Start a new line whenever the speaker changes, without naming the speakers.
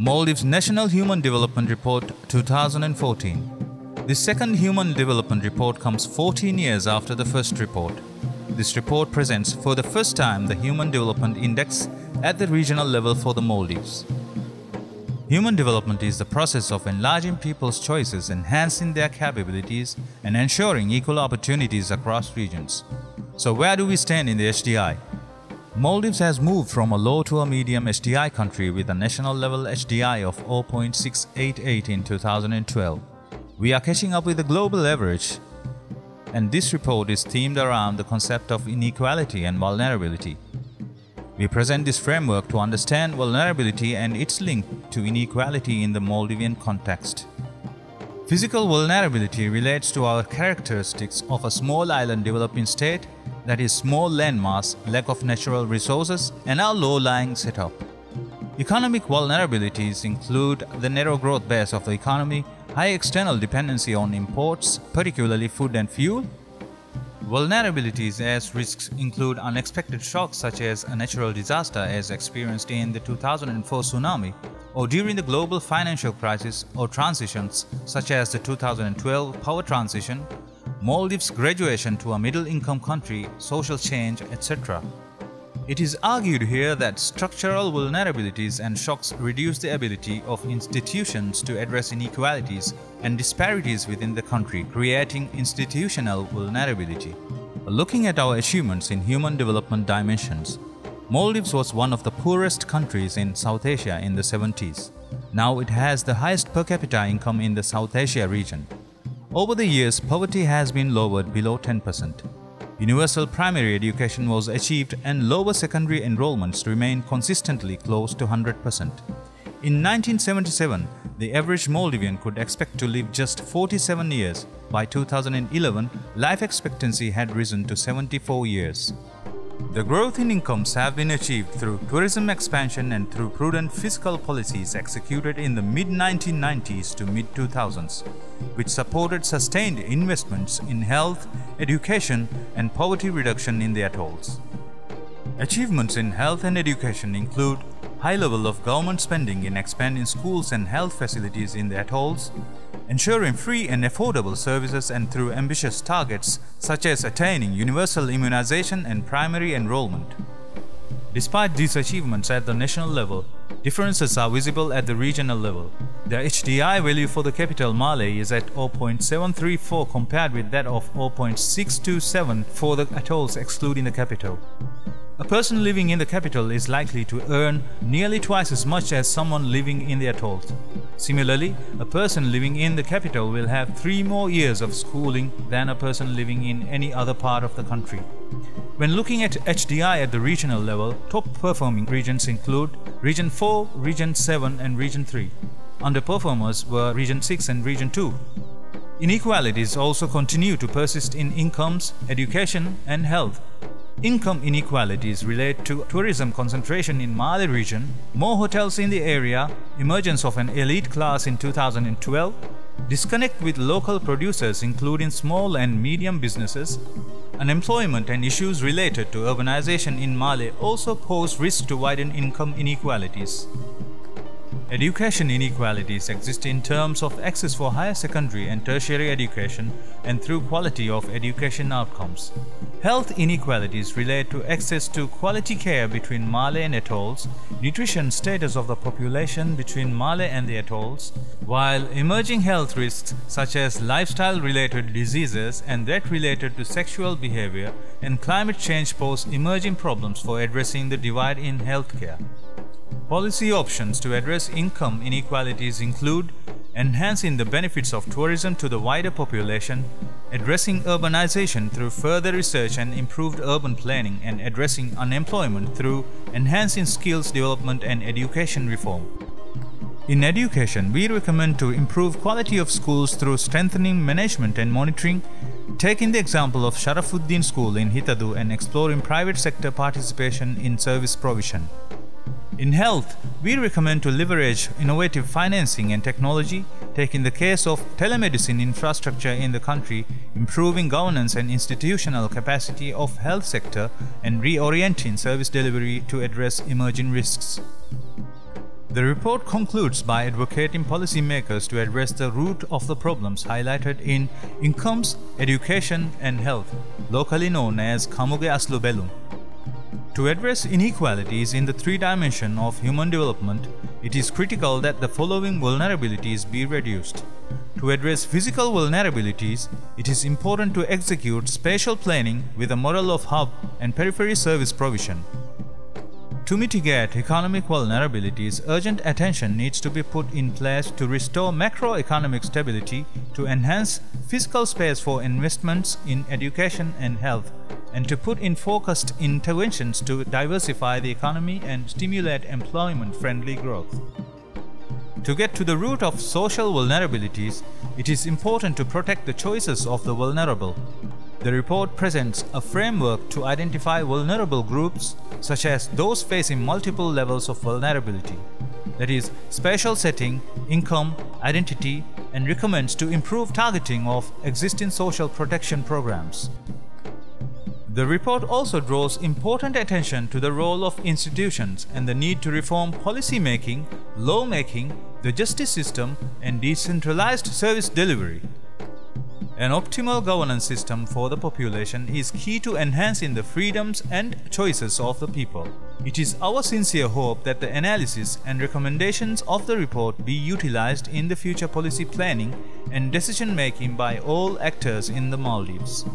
Maldives National Human Development Report 2014. The second Human Development Report comes 14 years after the first report. This report presents for the first time the Human Development Index at the regional level for the Maldives. Human development is the process of enlarging people's choices, enhancing their capabilities, and ensuring equal opportunities across regions. So where do we stand in the HDI? Maldives has moved from a low to a medium HDI country with a national level HDI of 0.688 in 2012. We are catching up with the global average, and this report is themed around the concept of inequality and vulnerability. We present this framework to understand vulnerability and its link to inequality in the Maldivian context. Physical vulnerability relates to our characteristics of a small island developing state, that is, small landmass, lack of natural resources, and our low-lying setup. Economic vulnerabilities include the narrow growth base of the economy, high external dependency on imports, particularly food and fuel. Vulnerabilities as risks include unexpected shocks such as a natural disaster as experienced in the 2004 tsunami, or during the global financial crisis, or transitions such as the 2012 power transition, Maldives' graduation to a middle-income country, social change, etc. It is argued here that structural vulnerabilities and shocks reduce the ability of institutions to address inequalities and disparities within the country, creating institutional vulnerability. Looking at our achievements in human development dimensions, Maldives was one of the poorest countries in South Asia in the 70s. Now it has the highest per capita income in the South Asia region. Over the years, poverty has been lowered below 10%. Universal primary education was achieved and lower secondary enrollments remain consistently close to 100%. In 1977, the average Maldivian could expect to live just 47 years. By 2011, life expectancy had risen to 74 years. The growth in incomes have been achieved through tourism expansion and through prudent fiscal policies executed in the mid-1990s to mid-2000s, which supported sustained investments in health, education, and poverty reduction in the atolls. Achievements in health and education include high level of government spending in expanding schools and health facilities in the atolls, ensuring free and affordable services, and through ambitious targets such as attaining universal immunization and primary enrollment. Despite these achievements at the national level, differences are visible at the regional level. The HDI value for the capital Malé is at 0.734 compared with that of 0.627 for the atolls excluding the capital. A person living in the capital is likely to earn nearly twice as much as someone living in the atolls. Similarly, a person living in the capital will have 3 more years of schooling than a person living in any other part of the country. When looking at HDI at the regional level, top-performing regions include Region 4, Region 7 and Region 3. Underperformers were Region 6 and Region 2. Inequalities also continue to persist in incomes, education and health. Income inequalities relate to tourism concentration in Malé region, more hotels in the area, emergence of an elite class in 2012, disconnect with local producers including small and medium businesses, unemployment and issues related to urbanization in Malé also pose risk to widen income inequalities. Education inequalities exist in terms of access for higher secondary and tertiary education and through quality of education outcomes. Health inequalities relate to access to quality care between Malé and atolls, nutrition status of the population between Malé and the atolls, while emerging health risks such as lifestyle-related diseases and that related to sexual behavior and climate change pose emerging problems for addressing the divide in healthcare. Policy options to address income inequalities include enhancing the benefits of tourism to the wider population, addressing urbanization through further research and improved urban planning, and addressing unemployment through enhancing skills development and education reform. In education, we recommend to improve quality of schools through strengthening management and monitoring, taking the example of Sharafuddin School in Hitadu and exploring private sector participation in service provision. In health, we recommend to leverage innovative financing and technology, taking the case of telemedicine infrastructure in the country, improving governance and institutional capacity of health sector, and reorienting service delivery to address emerging risks. The report concludes by advocating policymakers to address the root of the problems highlighted in incomes, education and health, locally known as Kamuge Aslu Belum. To address inequalities in the three dimensions of human development, it is critical that the following vulnerabilities be reduced. To address physical vulnerabilities, it is important to execute spatial planning with a model of hub and periphery service provision. To mitigate economic vulnerabilities, urgent attention needs to be put in place to restore macroeconomic stability, to enhance physical space for investments in education and health, and to put in focused interventions to diversify the economy and stimulate employment-friendly growth. To get to the root of social vulnerabilities, it is important to protect the choices of the vulnerable. The report presents a framework to identify vulnerable groups, such as those facing multiple levels of vulnerability, that is, spatial setting, income, identity, and recommends to improve targeting of existing social protection programs. The report also draws important attention to the role of institutions and the need to reform policy making, law making, the justice system, and decentralized service delivery. An optimal governance system for the population is key to enhancing the freedoms and choices of the people. It is our sincere hope that the analysis and recommendations of the report be utilized in the future policy planning and decision making by all actors in the Maldives.